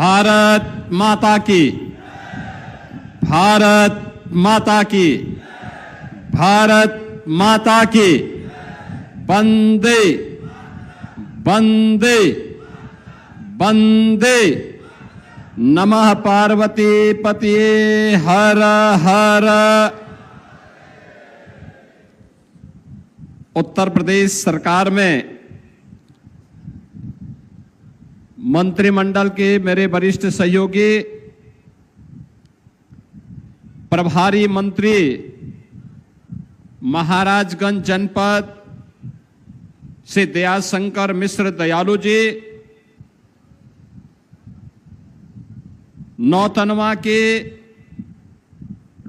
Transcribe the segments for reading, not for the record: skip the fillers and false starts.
भारत माता की, भारत माता की, भारत माता की। वंदे वंदे वंदे। नमः पार्वती पतिये हर हर। उत्तर प्रदेश सरकार में मंत्रिमंडल के मेरे वरिष्ठ सहयोगी प्रभारी मंत्री महाराजगंज जनपद से दयाशंकर मिश्र दयालु जी, नौतनवा के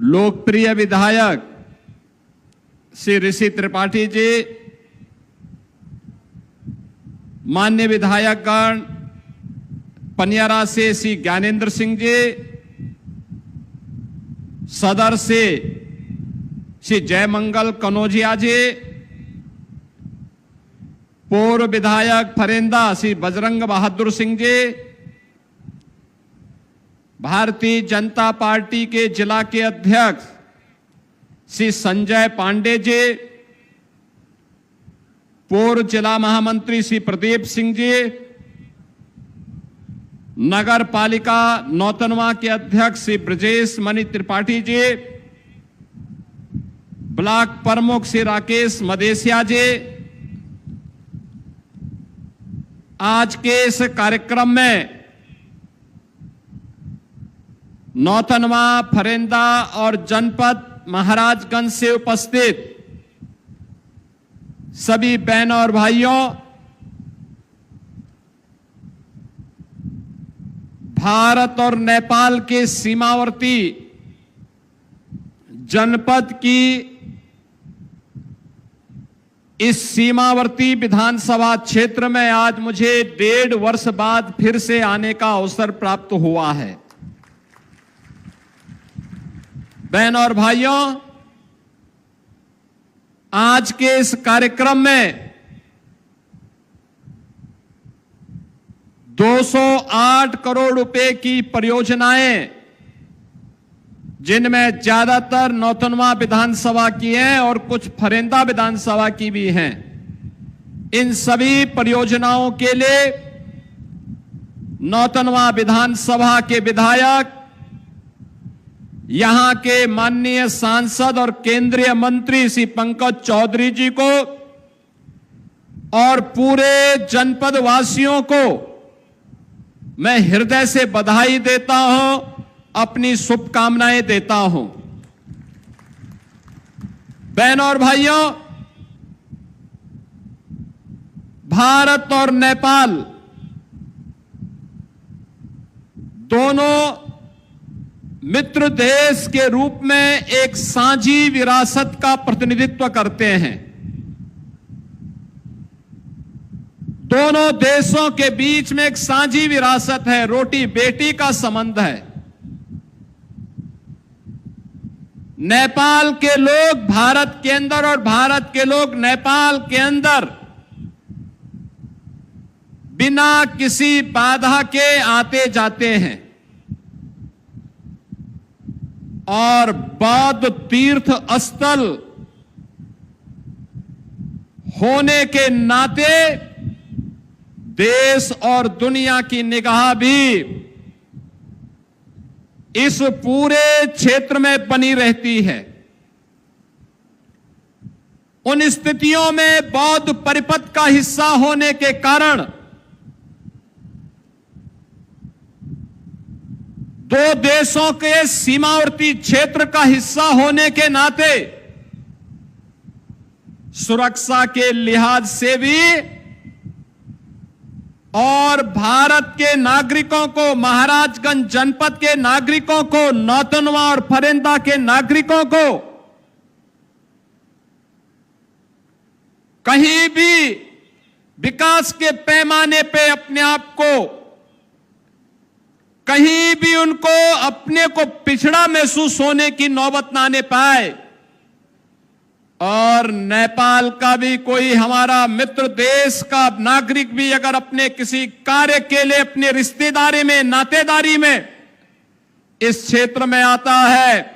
लोकप्रिय विधायक श्री ऋषि त्रिपाठी जी, मान्य विधायकगण पनियारा से श्री ज्ञानेंद्र सिंह जी, सदर से श्री जयमंगल कनौजिया जी, पूर्व विधायक फरेंदा श्री बजरंग बहादुर सिंह जी, भारतीय जनता पार्टी के जिला के अध्यक्ष श्री संजय पांडे जी, पूर्व जिला महामंत्री श्री प्रदीप सिंह जी, नगर पालिका नौतनवा के अध्यक्ष श्री ब्रजेश मणि त्रिपाठी जी, ब्लॉक प्रमुख श्री राकेश मदेसिया जी। आज के इस कार्यक्रम में नौतनवा, फरेंदा और जनपद महाराजगंज से उपस्थित सभी बहनों और भाइयों, भारत और नेपाल के सीमावर्ती जनपद की इस सीमावर्ती विधानसभा क्षेत्र में आज मुझे 1.5 वर्ष बाद फिर से आने का अवसर प्राप्त हुआ है। बहनों और भाइयों, आज के इस कार्यक्रम में 208 करोड़ रुपए की परियोजनाएं, जिनमें ज्यादातर नौतनवा विधानसभा की हैं और कुछ फरेंदा विधानसभा की भी हैं, इन सभी परियोजनाओं के लिए नौतनवा विधानसभा के विधायक, यहां के माननीय सांसद और केंद्रीय मंत्री श्री पंकज चौधरी जी को और पूरे जनपद वासियों को मैं हृदय से बधाई देता हूं, अपनी शुभकामनाएं देता हूं। बहनों और भाइयों, भारत और नेपाल दोनों मित्र देश के रूप में एक साझी विरासत का प्रतिनिधित्व करते हैं। दोनों देशों के बीच में एक साझी विरासत है, रोटी बेटी का संबंध है। नेपाल के लोग भारत के अंदर और भारत के लोग नेपाल के अंदर बिना किसी बाधा के आते जाते हैं और बौद्ध तीर्थ स्थल होने के नाते देश और दुनिया की निगाह भी इस पूरे क्षेत्र में बनी रहती है। उन स्थितियों में बौद्ध परिपथ का हिस्सा होने के कारण दो देशों के सीमावर्ती क्षेत्र का हिस्सा होने के नाते सुरक्षा के लिहाज से भी और भारत के नागरिकों को, महाराजगंज जनपद के नागरिकों को, नौतनवा और फरेंदा के नागरिकों को कहीं भी विकास के पैमाने पे अपने आप को, कहीं भी उनको अपने को पिछड़ा महसूस होने की नौबत ना आने पाए, और नेपाल का भी कोई हमारा मित्र देश का नागरिक भी अगर अपने किसी कार्य के लिए अपने रिश्तेदारी में, नातेदारी में इस क्षेत्र में आता है,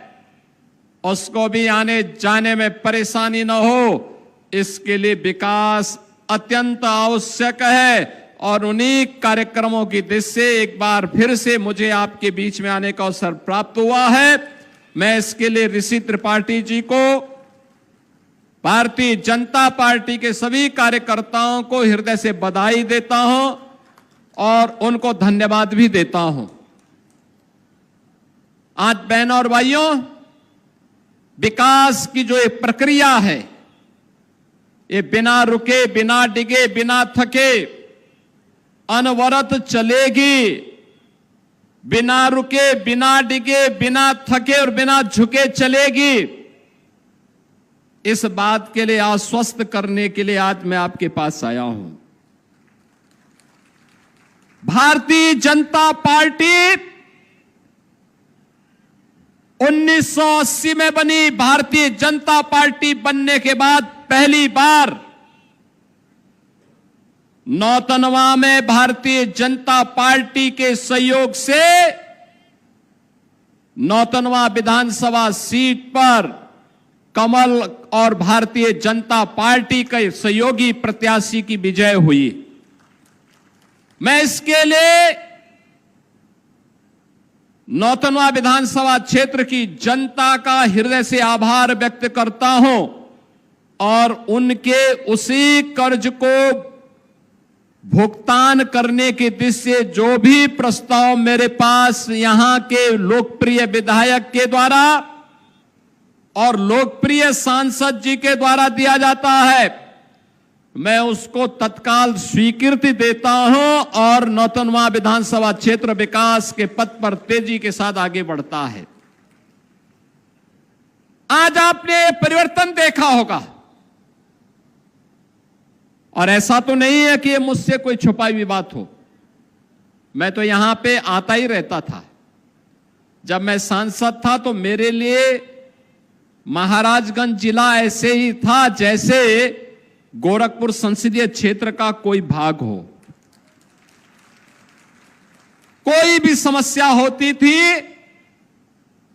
उसको भी आने जाने में परेशानी न हो, इसके लिए विकास अत्यंत आवश्यक है। और उन्हीं कार्यक्रमों की दिशा से एक बार फिर से मुझे आपके बीच में आने का अवसर प्राप्त हुआ है। मैं इसके लिए ऋषि त्रिपाठी जी को, भारतीय जनता पार्टी के सभी कार्यकर्ताओं को हृदय से बधाई देता हूं और उनको धन्यवाद भी देता हूं। आज बहनों और भाइयों, विकास की जो एक प्रक्रिया है, ये बिना रुके, बिना डिगे, बिना थके अनवरत चलेगी। बिना रुके, बिना डिगे, बिना थके और बिना झुके चलेगी। इस बात के लिए आश्वस्त करने के लिए आज मैं आपके पास आया हूं। भारतीय जनता पार्टी 1980 में बनी। भारतीय जनता पार्टी बनने के बाद पहली बार नौतनवा में भारतीय जनता पार्टी के सहयोग से नौतनवा विधानसभा सीट पर कमल और भारतीय जनता पार्टी के सहयोगी प्रत्याशी की विजय हुई। मैं इसके लिए नौतनवा विधानसभा क्षेत्र की जनता का हृदय से आभार व्यक्त करता हूं और उनके उसी कर्ज को भुगतान करने की दिशा से जो भी प्रस्ताव मेरे पास यहां के लोकप्रिय विधायक के द्वारा और लोकप्रिय सांसद जी के द्वारा दिया जाता है, मैं उसको तत्काल स्वीकृति देता हूं और नौतनवा विधानसभा क्षेत्र विकास के पथ पर तेजी के साथ आगे बढ़ता है। आज आपने परिवर्तन देखा होगा और ऐसा तो नहीं है कि ये मुझसे कोई छुपाई हुई बात हो। मैं तो यहां पे आता ही रहता था। जब मैं सांसद था तो मेरे लिए महाराजगंज जिला ऐसे ही था जैसे गोरखपुर संसदीय क्षेत्र का कोई भाग हो। कोई भी समस्या होती थी,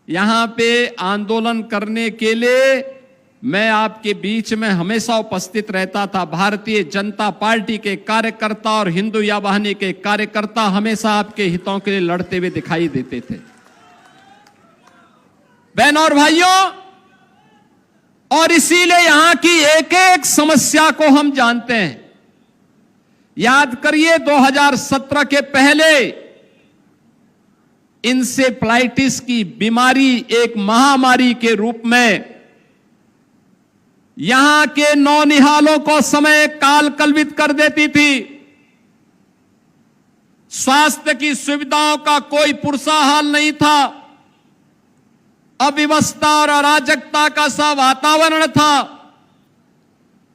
यहां पे आंदोलन करने के लिए मैं आपके बीच में हमेशा उपस्थित रहता था। भारतीय जनता पार्टी के कार्यकर्ता और हिंदू या वाहिनी के कार्यकर्ता हमेशा आपके हितों के लिए लड़ते हुए दिखाई देते थे। बहनों और भाइयों, और इसीलिए यहां की एक एक समस्या को हम जानते हैं। याद करिए 2017 के पहले इंसेफ्लाइटिस की बीमारी एक महामारी के रूप में यहां के नौनिहालों को समय काल कल्पित कर देती थी। स्वास्थ्य की सुविधाओं का कोई पुरसा हाल नहीं था। अव्यवस्था और अराजकता का सा वातावरण था।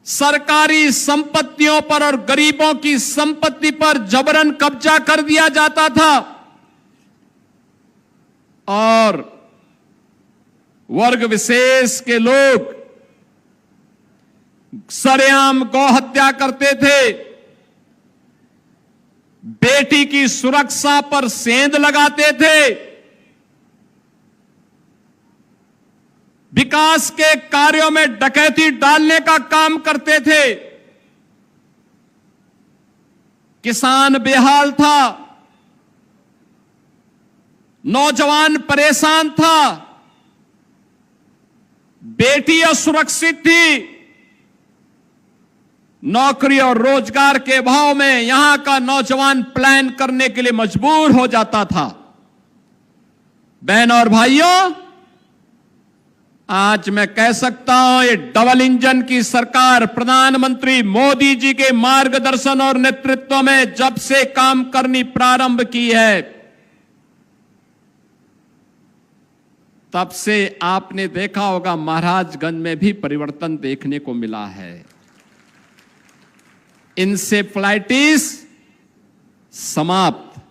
सरकारी संपत्तियों पर और गरीबों की संपत्ति पर जबरन कब्जा कर दिया जाता था और वर्ग विशेष के लोग सरेआम गौ हत्या करते थे। बेटी की सुरक्षा पर सेंध लगाते थे। विकास के कार्यों में डकैती डालने का काम करते थे। किसान बेहाल था, नौजवान परेशान था, बेटी असुरक्षित थी। नौकरी और रोजगार के अभाव में यहां का नौजवान प्लान करने के लिए मजबूर हो जाता था। बहनों और भाइयों, आज मैं कह सकता हूं ये डबल इंजन की सरकार प्रधानमंत्री मोदी जी के मार्गदर्शन और नेतृत्व में जब से काम करनी प्रारंभ की है, तब से आपने देखा होगा महाराजगंज में भी परिवर्तन देखने को मिला है। इंसेफ्लाइटिस समाप्त,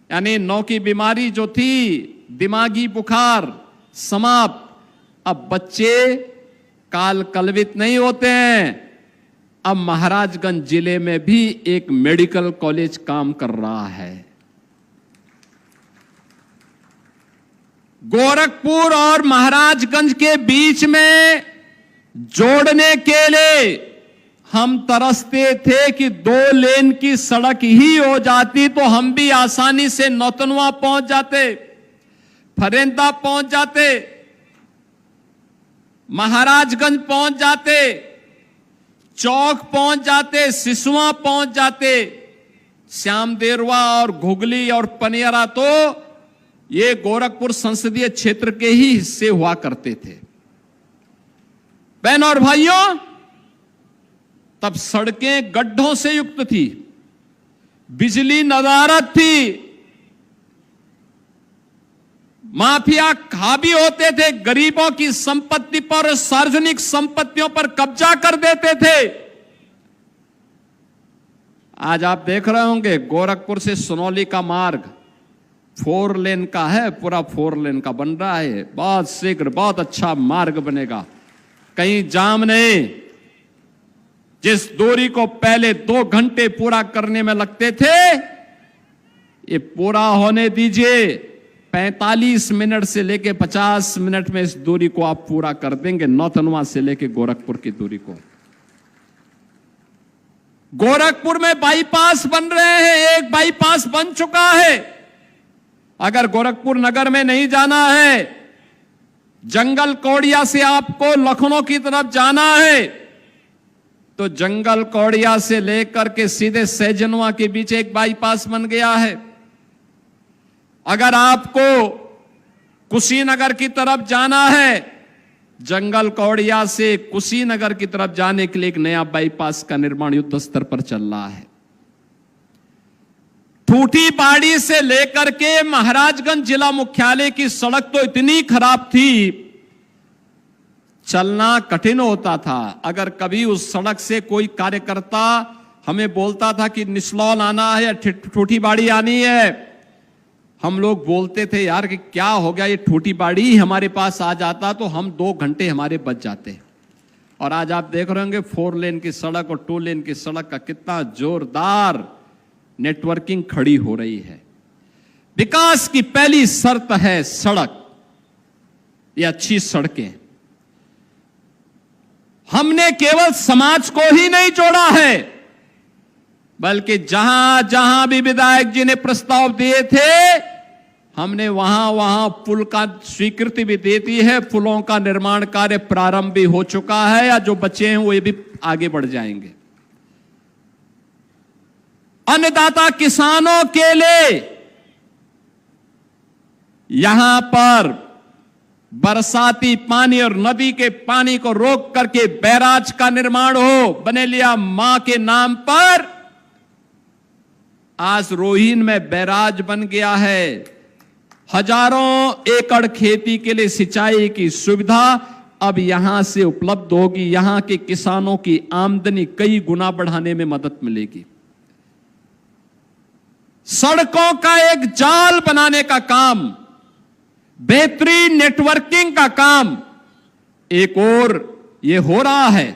यानी नौ की बीमारी जो थी, दिमागी बुखार समाप्त। अब बच्चे काल कलवित नहीं होते हैं। अब महाराजगंज जिले में भी एक मेडिकल कॉलेज काम कर रहा है। गोरखपुर और महाराजगंज के बीच में जोड़ने के लिए हम तरसते थे कि 2 लेन की सड़क ही हो जाती तो हम भी आसानी से नौतनवा पहुंच जाते, फरेंदा पहुंच जाते, महाराजगंज पहुंच जाते, चौक पहुंच जाते, सिसवा पहुंच जाते। श्याम देरवा और घुगली और पनियरा तो ये गोरखपुर संसदीय क्षेत्र के ही हिस्से हुआ करते थे। बहनों और भाइयों, तब सड़कें गड्ढों से युक्त थी, बिजली नदारत थी, माफिया हावी होते थे, गरीबों की संपत्ति पर, सार्वजनिक संपत्तियों पर कब्जा कर देते थे। आज आप देख रहे होंगे गोरखपुर से सोनौली का मार्ग 4 लेन का है, पूरा 4 लेन का बन रहा है। बहुत शीघ्र बहुत अच्छा मार्ग बनेगा, कहीं जाम नहीं। जिस दूरी को पहले 2 घंटे पूरा करने में लगते थे, ये पूरा होने दीजिए। 45 मिनट से लेके 50 मिनट में इस दूरी को आप पूरा कर देंगे, नौतनवा से लेके गोरखपुर की दूरी को। गोरखपुर में बाईपास बन रहे हैं, एक बाईपास बन चुका है। अगर गोरखपुर नगर में नहीं जाना है, जंगल कौड़िया से आपको लखनऊ की तरफ जाना है, तो जंगल कौड़िया से लेकर के सीधे सैजनवा के बीच एक बाईपास बन गया है। अगर आपको कुशीनगर की तरफ जाना है, जंगल कौड़िया से कुशीनगर की तरफ जाने के लिए एक नया बाईपास का निर्माण युद्ध स्तर पर चल रहा है। ठूठी बाड़ी से लेकर के महाराजगंज जिला मुख्यालय की सड़क तो इतनी खराब थी, चलना कठिन होता था। अगर कभी उस सड़क से कोई कार्यकर्ता हमें बोलता था कि निसलौल आना है या ठूठी बाड़ी आनी है, हम लोग बोलते थे यार कि क्या हो गया, ये ठूठी बाड़ी ही हमारे पास आ जाता तो हम 2 घंटे हमारे बच जाते। और आज आप देख रहे होंगे 4 लेन की सड़क और 2 लेन की सड़क का कितना जोरदार नेटवर्किंग खड़ी हो रही है। विकास की पहली शर्त है सड़क, ये अच्छी सड़कें। हमने केवल समाज को ही नहीं जोड़ा है, बल्कि जहां जहां भी विधायक जी ने प्रस्ताव दिए थे, हमने वहां वहां पुल का स्वीकृति भी दे दी है। पुलों का निर्माण कार्य प्रारंभ भी हो चुका है, या जो बचे हैं वो ये भी आगे बढ़ जाएंगे। अन्नदाता किसानों के लिए यहां पर बरसाती पानी और नदी के पानी को रोक करके बैराज का निर्माण हो, बनेलिया मां के नाम पर। आज रोहिन में बैराज बन गया है। हजारों एकड़ खेती के लिए सिंचाई की सुविधा अब यहां से उपलब्ध होगी। यहां के किसानों की आमदनी कई गुना बढ़ाने में मदद मिलेगी। सड़कों का एक जाल बनाने का काम, बेहतरीन नेटवर्किंग का काम एक और ये हो रहा है,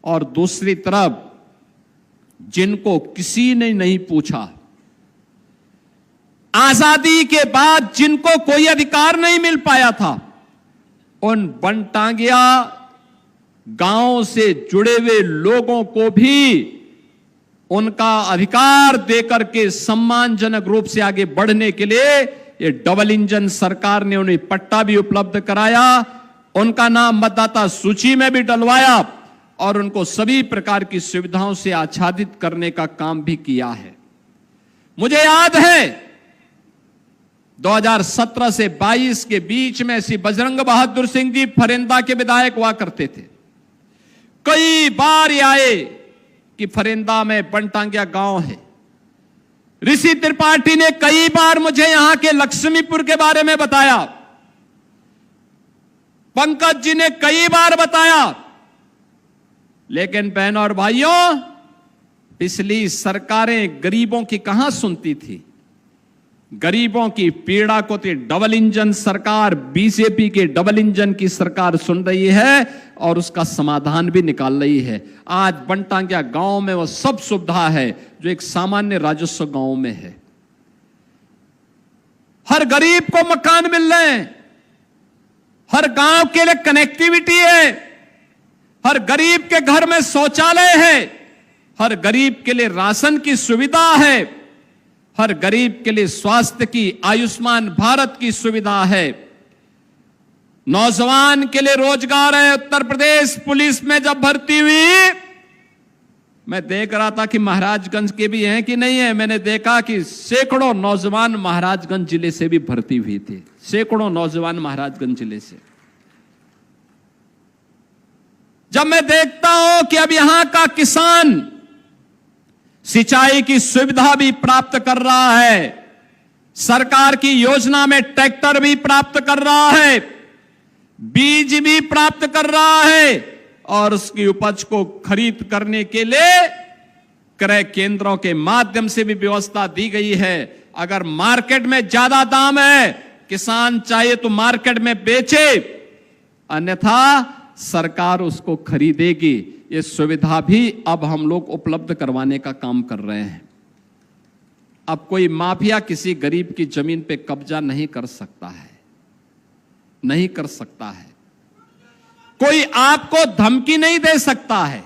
और दूसरी तरफ जिनको किसी ने नहीं पूछा, आजादी के बाद जिनको कोई अधिकार नहीं मिल पाया था, उन बनटांगिया गांव से जुड़े हुए लोगों को भी उनका अधिकार देकर के सम्मानजनक रूप से आगे बढ़ने के लिए ये डबल इंजन सरकार ने उन्हें पट्टा भी उपलब्ध कराया, उनका नाम मतदाता सूची में भी डलवाया और उनको सभी प्रकार की सुविधाओं से आच्छादित करने का काम भी किया है। मुझे याद है 2017 से 22 के बीच में श्री बजरंग बहादुर सिंह जी फरेंदा के विधायक हुआ करते थे। कई बार ये आए कि फरेंदा में बनटांगिया गांव है। ऋषि त्रिपाठी ने कई बार मुझे यहां के लक्ष्मीपुर के बारे में बताया, पंकज जी ने कई बार बताया, लेकिन बहनों और भाइयों, पिछली सरकारें गरीबों की कहां सुनती थी। गरीबों की पीड़ा को तो डबल इंजन सरकार, बीजेपी के डबल इंजन की सरकार सुन रही है और उसका समाधान भी निकाल रही है। आज बनटांगिया गांव में वो सब सुविधा है जो एक सामान्य राजस्व गांव में है। हर गरीब को मकान मिल रहे हैं, हर गांव के लिए कनेक्टिविटी है, हर गरीब के घर में शौचालय है, हर गरीब के लिए राशन की सुविधा है, हर गरीब के लिए स्वास्थ्य की, आयुष्मान भारत की सुविधा है, नौजवान के लिए रोजगार है। उत्तर प्रदेश पुलिस में जब भर्ती हुई, मैं देख रहा था कि महाराजगंज के भी हैं कि नहीं है। मैंने देखा कि सैकड़ों नौजवान महाराजगंज जिले से भी भर्ती हुए थे, सैकड़ों नौजवान महाराजगंज जिले से। जब मैं देखता हूं कि अब यहां का किसान सिंचाई की सुविधा भी प्राप्त कर रहा है, सरकार की योजना में ट्रैक्टर भी प्राप्त कर रहा है, बीज भी प्राप्त कर रहा है और उसकी उपज को खरीद करने के लिए क्रय केंद्रों के माध्यम से भी व्यवस्था दी गई है। अगर मार्केट में ज्यादा दाम है, किसान चाहे तो मार्केट में बेचे, अन्यथा सरकार उसको खरीदेगी। ये सुविधा भी अब हम लोग उपलब्ध करवाने का काम कर रहे हैं। अब कोई माफिया किसी गरीब की जमीन पे कब्जा नहीं कर सकता है, नहीं कर सकता है। कोई आपको धमकी नहीं दे सकता है,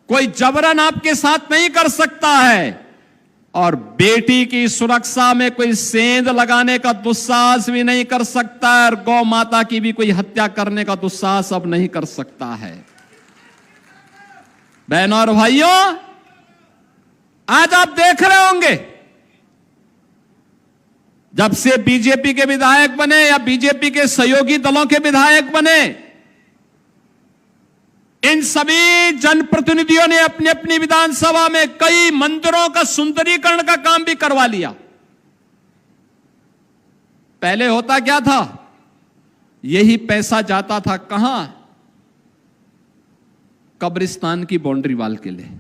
कोई जबरन आपके साथ नहीं कर सकता है, और बेटी की सुरक्षा में कोई सेंध लगाने का दुस्साहस भी नहीं कर सकता है, और गौ माता की भी कोई हत्या करने का दुस्साहस अब नहीं कर सकता है। बहनों और भाइयों, आज आप देख रहे होंगे, जब से बीजेपी के विधायक बने या बीजेपी के सहयोगी दलों के विधायक बने, इन सभी जनप्रतिनिधियों ने अपनी अपनी विधानसभा में कई मंदिरों का सुंदरीकरण का काम भी करवा लिया। पहले होता क्या था, यही पैसा जाता था कहां? कब्रिस्तान की बाउंड्री वाल के लिए।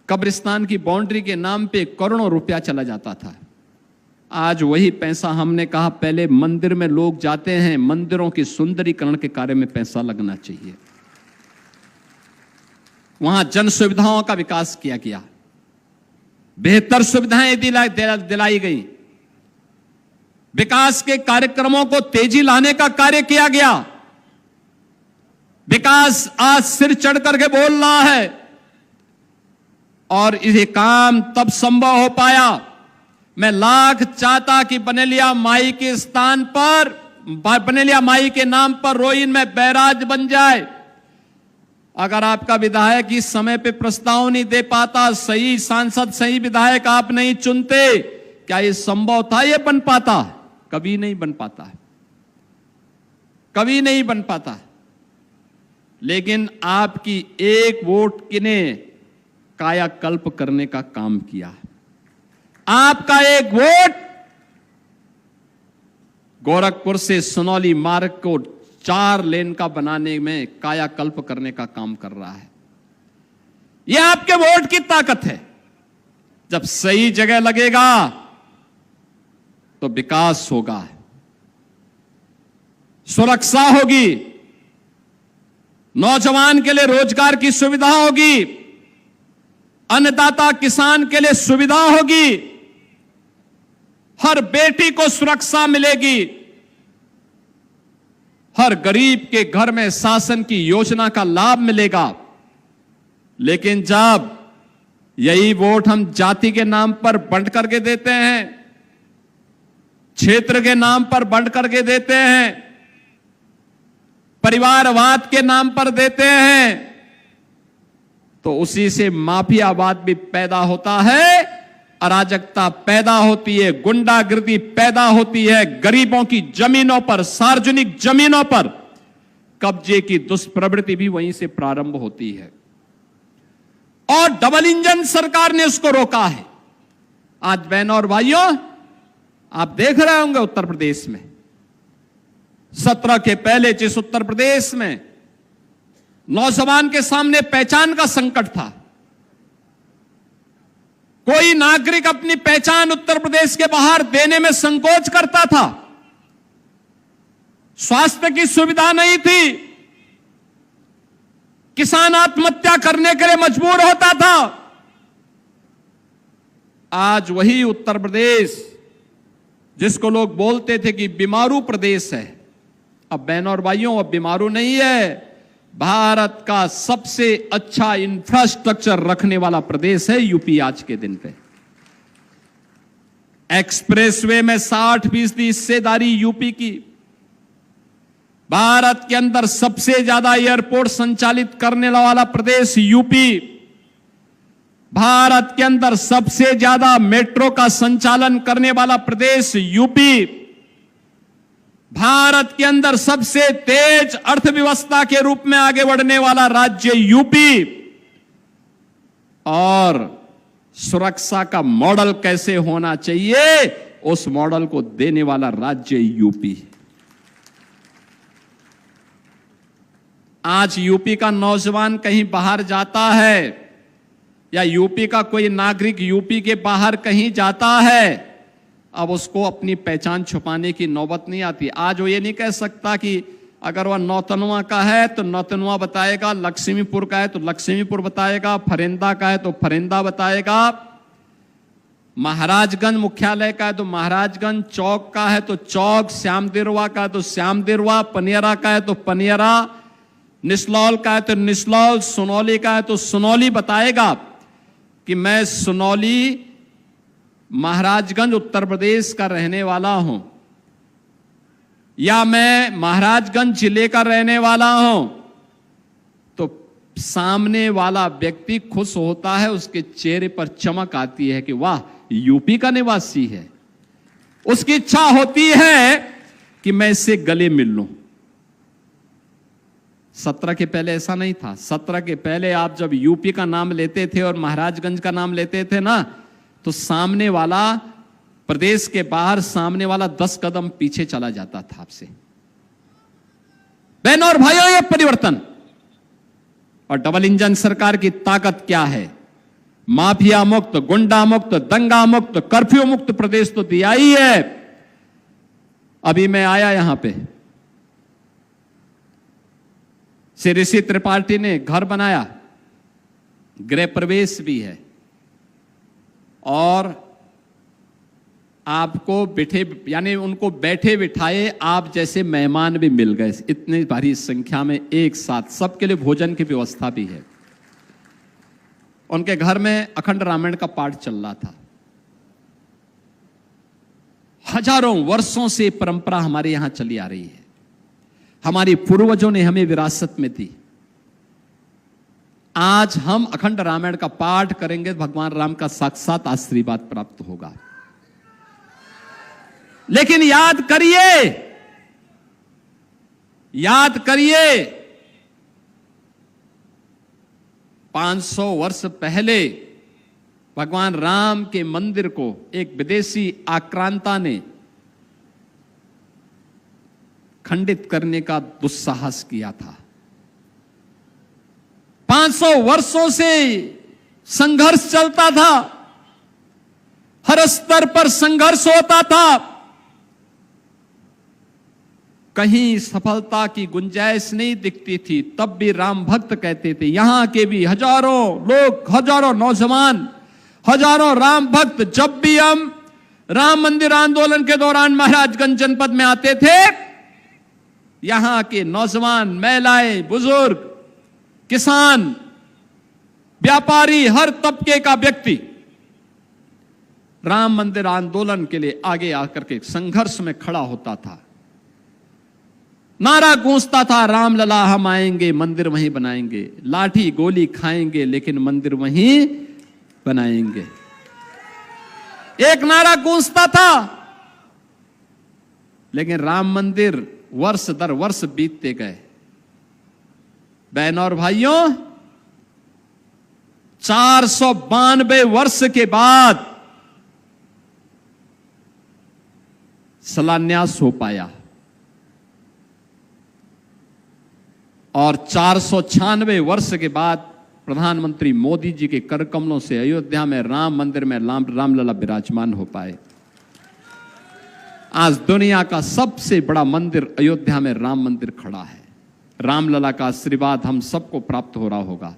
कब्रिस्तान की बाउंड्री के नाम पे करोड़ों रुपया चला जाता था। आज वही पैसा हमने कहा पहले मंदिर में लोग जाते हैं, मंदिरों के सुंदरीकरण के कार्य में पैसा लगना चाहिए। वहां जन सुविधाओं का विकास किया गया, बेहतर सुविधाएं दिलाई गई, विकास के कार्यक्रमों को तेजी लाने का कार्य किया गया। विकास आज सिर चढ़ करके बोल रहा है और ये काम तब संभव हो पाया। मैं लाख चाहता कि बनेलिया माई के स्थान पर, बनेलिया माई के नाम पर रोइन में बैराज बन जाए। अगर आपका विधायक इस समय पे प्रस्ताव नहीं दे पाता, सही सांसद, सही विधायक आप नहीं चुनते, क्या ये संभव था? ये बन पाता? कभी नहीं बन पाता, कभी नहीं बन पाता। लेकिन आपकी एक वोट ने कायाकल्प करने का काम किया। आपका एक वोट गोरखपुर से सुनौली मार्ग को 4 लेन का बनाने में कायाकल्प करने का काम कर रहा है। यह आपके वोट की ताकत है। जब सही जगह लगेगा तो विकास होगा, सुरक्षा होगी, नौजवान के लिए रोजगार की सुविधा होगी, अन्नदाता किसान के लिए सुविधा होगी, हर बेटी को सुरक्षा मिलेगी, हर गरीब के घर में शासन की योजना का लाभ मिलेगा। लेकिन जब यही वोट हम जाति के नाम पर बंट करके देते हैं, क्षेत्र के नाम पर बंट करके देते हैं, परिवारवाद के नाम पर देते हैं, तो उसी से माफियावाद भी पैदा होता है, अराजकता पैदा होती है, गुंडागिर्दी पैदा होती है, गरीबों की जमीनों पर, सार्वजनिक जमीनों पर कब्जे की दुष्प्रवृत्ति भी वहीं से प्रारंभ होती है। और डबल इंजन सरकार ने उसको रोका है। आज बहनों और भाइयों, आप देख रहे होंगे उत्तर प्रदेश में 17 के पहले जिस उत्तर प्रदेश में नौजवान के सामने पहचान का संकट था, कोई नागरिक अपनी पहचान उत्तर प्रदेश के बाहर देने में संकोच करता था। स्वास्थ्य की सुविधा नहीं थी, किसान आत्महत्या करने के लिए मजबूर होता था। आज वही उत्तर प्रदेश जिसको लोग बोलते थे कि बीमारू प्रदेश है, अब बहनों और भाइयों अब बीमारू नहीं है, भारत का सबसे अच्छा इंफ्रास्ट्रक्चर रखने वाला प्रदेश है यूपी आज के दिन पे। एक्सप्रेसवे में 60% हिस्सेदारी यूपी की, भारत के अंदर सबसे ज्यादा एयरपोर्ट संचालित करने वाला प्रदेश यूपी, भारत के अंदर सबसे ज्यादा मेट्रो का संचालन करने वाला प्रदेश यूपी, भारत के अंदर सबसे तेज अर्थव्यवस्था के रूप में आगे बढ़ने वाला राज्य यूपी, और सुरक्षा का मॉडल कैसे होना चाहिए उस मॉडल को देने वाला राज्य यूपी। आज यूपी का नौजवान कहीं बाहर जाता है या यूपी का कोई नागरिक यूपी के बाहर कहीं जाता है, अब उसको अपनी पहचान छुपाने की नौबत नहीं आती। आज वो ये नहीं कह सकता कि अगर वह नौतनवा का है तो नौतनवा बताएगा, लक्ष्मीपुर का है तो लक्ष्मीपुर बताएगा, फरेंदा का है तो फरेंदा बताएगा, महाराजगंज मुख्यालय का है तो महाराजगंज, चौक का है तो चौक, श्यामदेरवा का है तो श्यामदेरवा, पनियरा का है तो पनियरा, निसलौल का है तो निसलौल, सुनौली का है तो सुनौली बताएगा कि मैं सुनौली महाराजगंज उत्तर प्रदेश का रहने वाला हूं, या मैं महाराजगंज जिले का रहने वाला हूं, तो सामने वाला व्यक्ति खुश होता है, उसके चेहरे पर चमक आती है कि वाह यूपी का निवासी है। उसकी इच्छा होती है कि मैं इससे गले मिल लूं। 17 के पहले ऐसा नहीं था। 17 के पहले आप जब यूपी का नाम लेते थे और महाराजगंज का नाम लेते थे ना, तो सामने वाला प्रदेश के बाहर सामने वाला 10 कदम पीछे चला जाता था आपसे। बहनों और भाइयों, यह परिवर्तन और डबल इंजन सरकार की ताकत क्या है? माफिया मुक्त, गुंडा मुक्त, दंगा मुक्त, कर्फ्यू मुक्त प्रदेश तो दिया ही है। अभी मैं आया यहां पे, श्री ऋषि त्रिपाठी ने घर बनाया, गृह प्रवेश भी है, और आपको बैठे यानी उनको बैठे बिठाए आप जैसे मेहमान भी मिल गए, इतनी भारी संख्या में एक साथ, सबके लिए भोजन की व्यवस्था भी है। उनके घर में अखंड रामायण का पाठ चल रहा था। हजारों वर्षों से परंपरा हमारे यहां चली आ रही है, हमारे पूर्वजों ने हमें विरासत में दी। आज हम अखंड रामायण का पाठ करेंगे, भगवान राम का साक्षात आशीर्वाद प्राप्त होगा। लेकिन याद करिए 500 वर्ष पहले भगवान राम के मंदिर को एक विदेशी आक्रांता ने खंडित करने का दुस्साहस किया था। 500 वर्षों से संघर्ष चलता था, हर स्तर पर संघर्ष होता था, कहीं सफलता की गुंजाइश नहीं दिखती थी। तब भी राम भक्त कहते थे, यहां के भी हजारों लोग, हजारों नौजवान, हजारों राम भक्त, जब भी हम राम मंदिर आंदोलन के दौरान महाराजगंज जनपद में आते थे, यहां के नौजवान, महिलाएं, बुजुर्ग, किसान, व्यापारी, हर तबके का व्यक्ति राम मंदिर आंदोलन के लिए आगे आकर के संघर्ष में खड़ा होता था। नारा गूंजता था, राम लला हम आएंगे, मंदिर वहीं बनाएंगे, लाठी गोली खाएंगे लेकिन मंदिर वहीं बनाएंगे, एक नारा गूंजता था। लेकिन राम मंदिर वर्ष दर वर्ष बीतते गए। बहनों और भाइयों, 492 वर्ष के बाद शिलान्यास हो पाया, और 496 वर्ष के बाद प्रधानमंत्री मोदी जी के कर कमलों से अयोध्या में राम मंदिर में रामलला विराजमान हो पाए। आज दुनिया का सबसे बड़ा मंदिर अयोध्या में राम मंदिर खड़ा है। रामलला का आशीर्वाद हम सबको प्राप्त हो रहा होगा।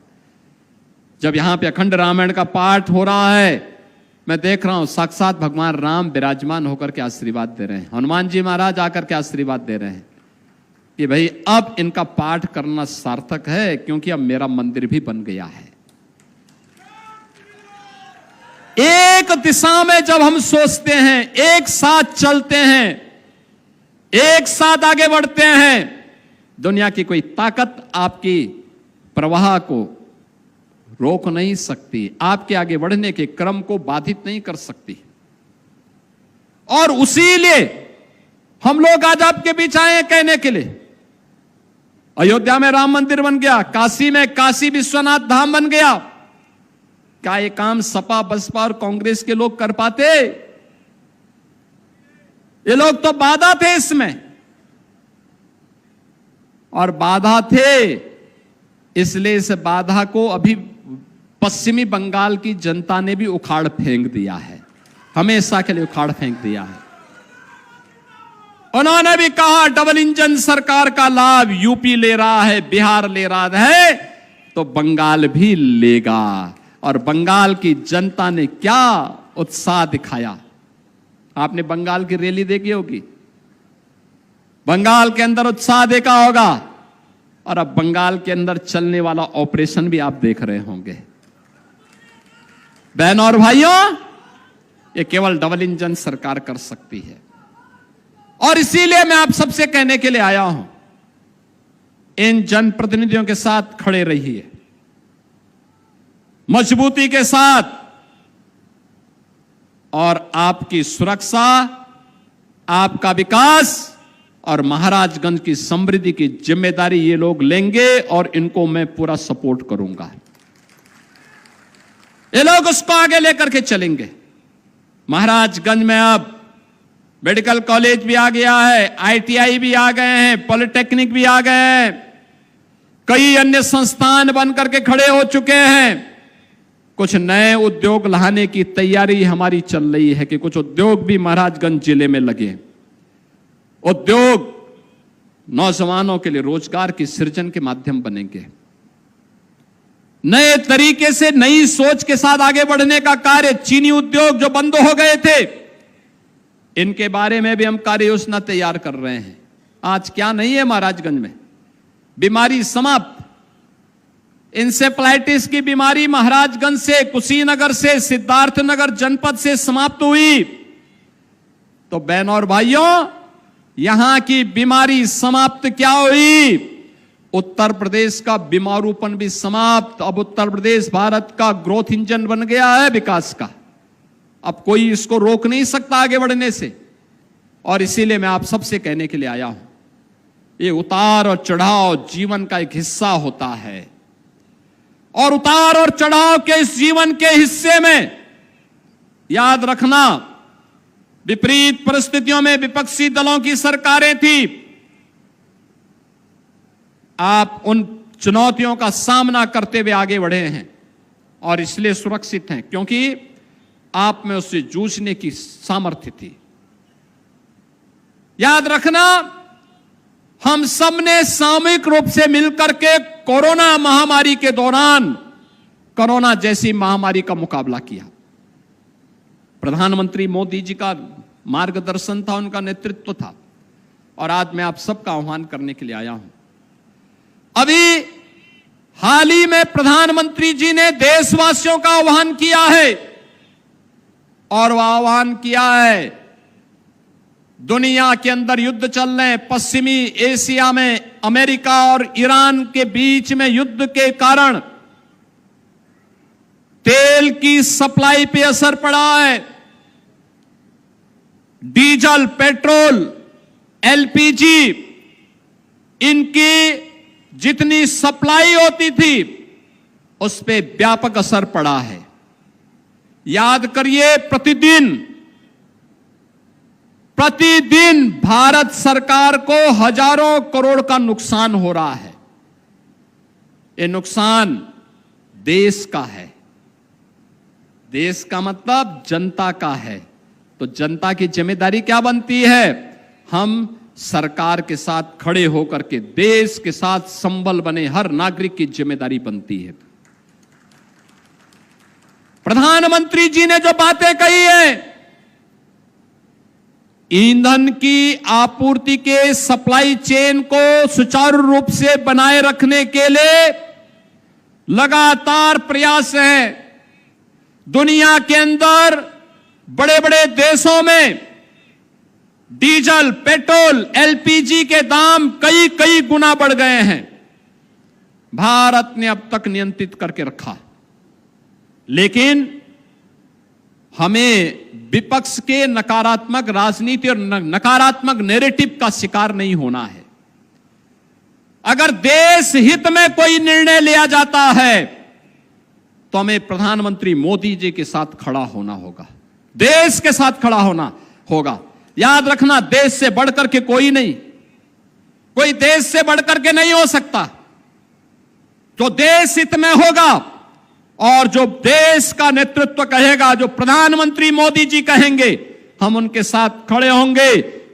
जब यहां पे अखंड रामायण का पाठ हो रहा है, मैं देख रहा हूं साक्षात भगवान राम विराजमान होकर के आशीर्वाद दे रहे हैं। हनुमान जी महाराज आकर के आशीर्वाद दे रहे हैं कि भाई अब इनका पाठ करना सार्थक है, क्योंकि अब मेरा मंदिर भी बन गया है। एक दिशा में जब हम सोचते हैं, एक साथ चलते हैं, एक साथ आगे बढ़ते हैं, दुनिया की कोई ताकत आपकी प्रवाह को रोक नहीं सकती, आपके आगे बढ़ने के क्रम को बाधित नहीं कर सकती। और उसीलिए हम लोग आज आपके बीच आए हैं कहने के लिए, अयोध्या में राम मंदिर बन गया, काशी में काशी विश्वनाथ धाम बन गया। क्या ये काम सपा बसपा और कांग्रेस के लोग कर पाते? ये लोग तो बाधा थे इसमें, और बाधा थे इसलिए इस बाधा को अभी पश्चिमी बंगाल की जनता ने भी उखाड़ फेंक दिया है, हमेशा के लिए उखाड़ फेंक दिया है। उन्होंने भी कहा डबल इंजन सरकार का लाभ यूपी ले रहा है, बिहार ले रहा है, तो बंगाल भी लेगा। और बंगाल की जनता ने क्या उत्साह दिखाया। आपने बंगाल की रैली देखी होगी, बंगाल के अंदर उत्साह देखा होगा, और अब बंगाल के अंदर चलने वाला ऑपरेशन भी आप देख रहे होंगे। बहनों और भाइयों, ये केवल डबल इंजन सरकार कर सकती है। और इसीलिए मैं आप सबसे कहने के लिए आया हूं, इन जनप्रतिनिधियों के साथ खड़े रहिए, मजबूती के साथ, और आपकी सुरक्षा, आपका विकास और महाराजगंज की समृद्धि की जिम्मेदारी ये लोग लेंगे, और इनको मैं पूरा सपोर्ट करूंगा। ये लोग उसको आगे लेकर के चलेंगे। महाराजगंज में अब मेडिकल कॉलेज भी आ गया है, ITI भी आ गए हैं, पॉलिटेक्निक भी आ गए हैं, कई अन्य संस्थान बनकर के खड़े हो चुके हैं। कुछ नए उद्योग लाने की तैयारी हमारी चल रही है कि कुछ उद्योग भी महाराजगंज जिले में लगे। उद्योग नौजवानों के लिए रोजगार की सृजन के माध्यम बनेंगे। नए तरीके से, नई सोच के साथ आगे बढ़ने का कार्य, चीनी उद्योग जो बंद हो गए थे, इनके बारे में भी हम कार्य योजना तैयार कर रहे हैं। आज क्या नहीं है महाराजगंज में, बीमारी समाप्त। इंसेफ्लाइटिस की बीमारी महाराजगंज से, कुशीनगर से, सिद्धार्थनगर जनपद से समाप्त हुई। तो बहनों और भाइयों, यहां की बीमारी समाप्त क्या हुई? उत्तर प्रदेश का बीमारूपन भी समाप्त। अब उत्तर प्रदेश भारत का ग्रोथ इंजन बन गया है, विकास का। अब कोई इसको रोक नहीं सकता आगे बढ़ने से। और इसीलिए मैं आप सबसे कहने के लिए आया हूं, ये उतार और चढ़ाव जीवन का एक हिस्सा होता है, और उतार और चढ़ाव के इस जीवन के हिस्से में याद रखना, विपरीत परिस्थितियों में विपक्षी दलों की सरकारें थी। आप उन चुनौतियों का सामना करते हुए आगे बढ़े हैं, और इसलिए सुरक्षित हैं, क्योंकि आप में उससे जूझने की सामर्थ्य थी। याद रखना, हम सब ने सामूहिक रूप से मिलकर के कोरोना महामारी के दौरान कोरोना जैसी महामारी का मुकाबला किया। प्रधानमंत्री मोदी जी का मार्गदर्शन था, उनका नेतृत्व था, और आज मैं आप सबका आह्वान करने के लिए आया हूं। अभी हाल ही में प्रधानमंत्री जी ने देशवासियों का आह्वान किया है, और वह आह्वान किया है, दुनिया के अंदर युद्ध चल रहे हैं, पश्चिमी एशिया में अमेरिका और ईरान के बीच में युद्ध के कारण तेल की सप्लाई पे असर पड़ा है। डीजल, पेट्रोल, LPG, इनकी जितनी सप्लाई होती थी उस पे व्यापक असर पड़ा है। याद करिए, प्रतिदिन भारत सरकार को हजारों करोड़ का नुकसान हो रहा है। ये नुकसान देश का है। देश का मतलब जनता का है। तो जनता की जिम्मेदारी क्या बनती है? हम सरकार के साथ खड़े होकर के देश के साथ संबल बने हर नागरिक की जिम्मेदारी बनती है। प्रधानमंत्री जी ने जो बातें कही है, ईंधन की आपूर्ति के सप्लाई चेन को सुचारू रूप से बनाए रखने के लिए लगातार प्रयास है। दुनिया के अंदर बड़े बड़े देशों में डीजल, पेट्रोल, एलपीजी के दाम कई कई गुना बढ़ गए हैं। भारत ने अब तक नियंत्रित करके रखा, लेकिन हमें विपक्ष के नकारात्मक राजनीति और नकारात्मक नैरेटिव का शिकार नहीं होना है। अगर देश हित में कोई निर्णय लिया जाता है तो हमें प्रधानमंत्री मोदी जी के साथ खड़ा होना होगा, देश के साथ खड़ा होना होगा। याद रखना, देश से बढ़कर के कोई नहीं, कोई देश से बढ़कर के नहीं हो सकता। जो देश हित में होगा और जो देश का नेतृत्व कहेगा, जो प्रधानमंत्री मोदी जी कहेंगे, हम उनके साथ खड़े होंगे।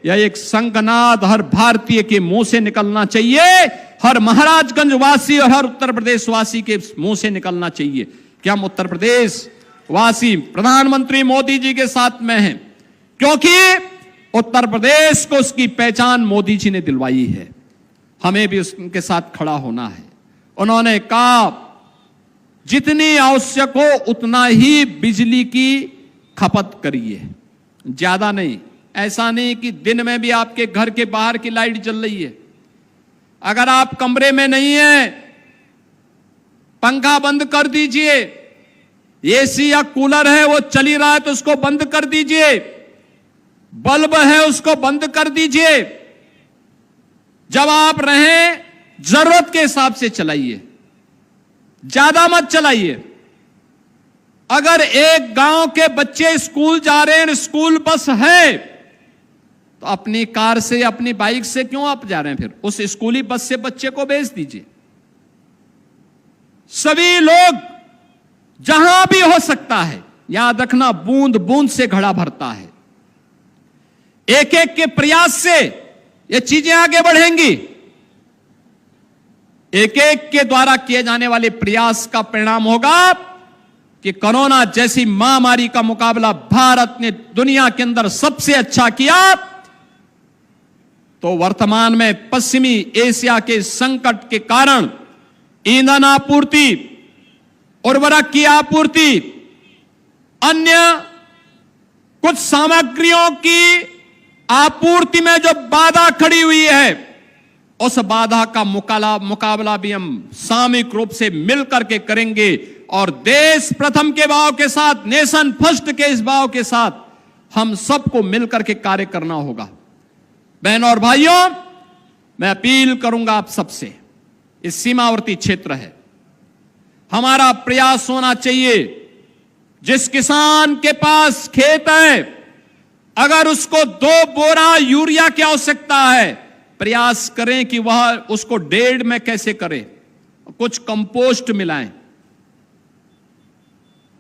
यह एक संघनाद हर भारतीय के मुंह से निकलना चाहिए, हर महाराजगंज वासी और हर उत्तर प्रदेश वासी के मुंह से निकलना चाहिए कि हम उत्तर प्रदेश वासी प्रधानमंत्री मोदी जी के साथ में हैं, क्योंकि उत्तर प्रदेश को उसकी पहचान मोदी जी ने दिलवाई है। हमें भी उनके साथ खड़ा होना है। उन्होंने कहा, जितनी आवश्यक हो उतना ही बिजली की खपत करिए, ज्यादा नहीं। ऐसा नहीं कि दिन में भी आपके घर के बाहर की लाइट जल रही है, अगर आप कमरे में नहीं है, पंखा बंद कर दीजिए। एसी या कूलर है वो चल ही रहा है तो उसको बंद कर दीजिए। बल्ब है उसको बंद कर दीजिए। जब आप रहें जरूरत के हिसाब से चलाइए, ज्यादा मत चलाइए। अगर एक गांव के बच्चे स्कूल जा रहे हैं, स्कूल बस है, तो अपनी कार से अपनी बाइक से क्यों आप जा रहे हैं? फिर उस स्कूली बस से बच्चे को भेज दीजिए। सभी लोग जहां भी हो सकता है, याद रखना, बूंद बूंद से घड़ा भरता है। एक एक के प्रयास से ये चीजें आगे बढ़ेंगी। एक एक के द्वारा किए जाने वाले प्रयास का परिणाम होगा कि कोरोना जैसी महामारी का मुकाबला भारत ने दुनिया के अंदर सबसे अच्छा किया। तो वर्तमान में पश्चिमी एशिया के संकट के कारण ईंधन आपूर्ति, उर्वरक की आपूर्ति, अन्य कुछ सामग्रियों की आपूर्ति में जो बाधा खड़ी हुई है, उस बाधा का मुकाबला भी हम सामूहिक रूप से मिलकर के करेंगे और देश प्रथम के भाव के साथ, नेशन फर्स्ट के इस भाव के साथ हम सबको मिलकर के कार्य करना होगा। बहनों और भाइयों, मैं अपील करूंगा आप सबसे, इस सीमावर्ती क्षेत्र है, हमारा प्रयास होना चाहिए। जिस किसान के पास खेत है, अगर उसको 2 बोरा यूरिया की आवश्यकता है, प्रयास करें कि वह उसको 1.5 में कैसे करें, कुछ कंपोस्ट मिलाएं।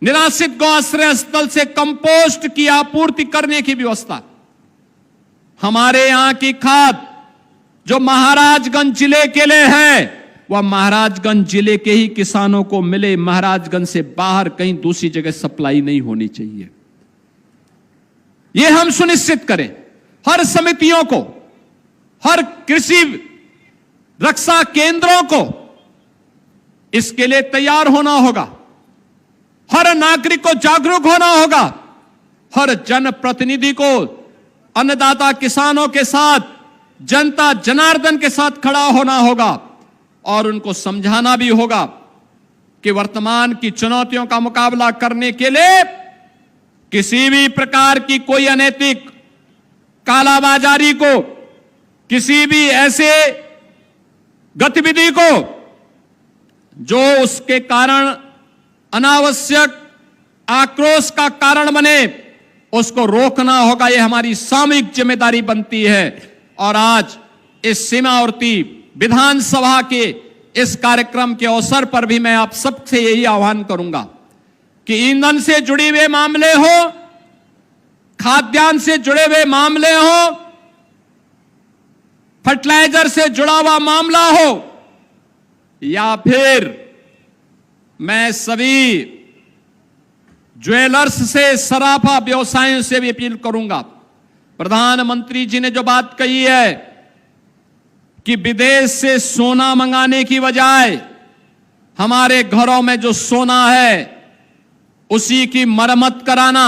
निराश्रित गौ आश्रय स्थल से कंपोस्ट की आपूर्ति करने की व्यवस्था। हमारे यहां की खाद जो महाराजगंज जिले के लिए है, वह महाराजगंज जिले के ही किसानों को मिले। महाराजगंज से बाहर कहीं दूसरी जगह सप्लाई नहीं होनी चाहिए। यह हम सुनिश्चित करें। हर समितियों को, हर कृषि रक्षा केंद्रों को इसके लिए तैयार होना होगा। हर नागरिक को जागरूक होना होगा। हर जनप्रतिनिधि को अन्नदाता किसानों के साथ, जनता जनार्दन के साथ खड़ा होना होगा और उनको समझाना भी होगा कि वर्तमान की चुनौतियों का मुकाबला करने के लिए किसी भी प्रकार की कोई अनैतिक कालाबाजारी को, किसी भी ऐसे गतिविधि को जो उसके कारण अनावश्यक आक्रोश का कारण बने, उसको रोकना होगा। यह हमारी सामूहिक जिम्मेदारी बनती है। और आज इस सीमावर्ती विधानसभा के इस कार्यक्रम के अवसर पर भी मैं आप सबसे यही आह्वान करूंगा कि ईंधन से जुड़े हुए मामले हो, खाद्यान्न से जुड़े हुए मामले हो, फर्टिलाइजर से जुड़ा हुआ मामला हो, या फिर मैं सभी ज्वेलर्स से, सराफा व्यवसायों से भी अपील करूंगा। प्रधानमंत्री जी ने जो बात कही है कि विदेश से सोना मंगाने की बजाय हमारे घरों में जो सोना है उसी की मरम्मत कराना,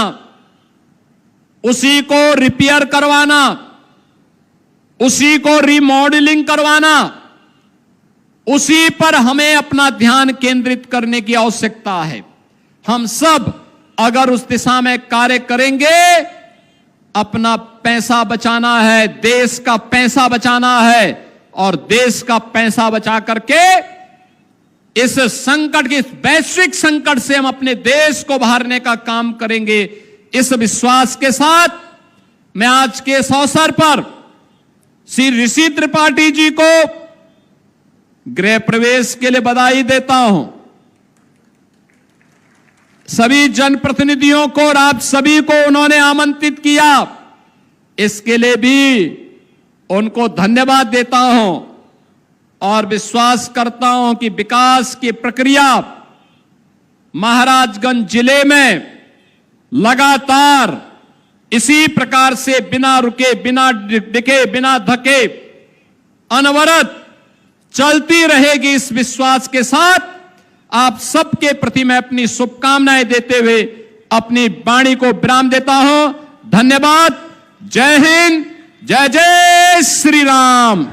उसी को रिपेयर करवाना, उसी को रिमॉडलिंग करवाना, उसी पर हमें अपना ध्यान केंद्रित करने की आवश्यकता है। हम सब अगर उस दिशा में कार्य करेंगे, अपना पैसा बचाना है, देश का पैसा बचाना है, और देश का पैसा बचा करके इस संकट के, इस वैश्विक संकट से हम अपने देश को बाहरने का काम करेंगे। इस विश्वास के साथ मैं आज के इस अवसर पर श्री ऋषि त्रिपाठी जी को गृह प्रवेश के लिए बधाई देता हूं। सभी जनप्रतिनिधियों को और आप सभी को उन्होंने आमंत्रित किया, इसके लिए भी उनको धन्यवाद देता हूं और विश्वास करता हूं कि विकास की प्रक्रिया महाराजगंज जिले में लगातार इसी प्रकार से बिना रुके, बिना डिके, बिना धके अनवरत चलती रहेगी। इस विश्वास के साथ आप सबके प्रति मैं अपनी शुभकामनाएं देते हुए अपनी वाणी को विराम देता हूं। धन्यवाद। जय हिंद, जय जय श्री राम।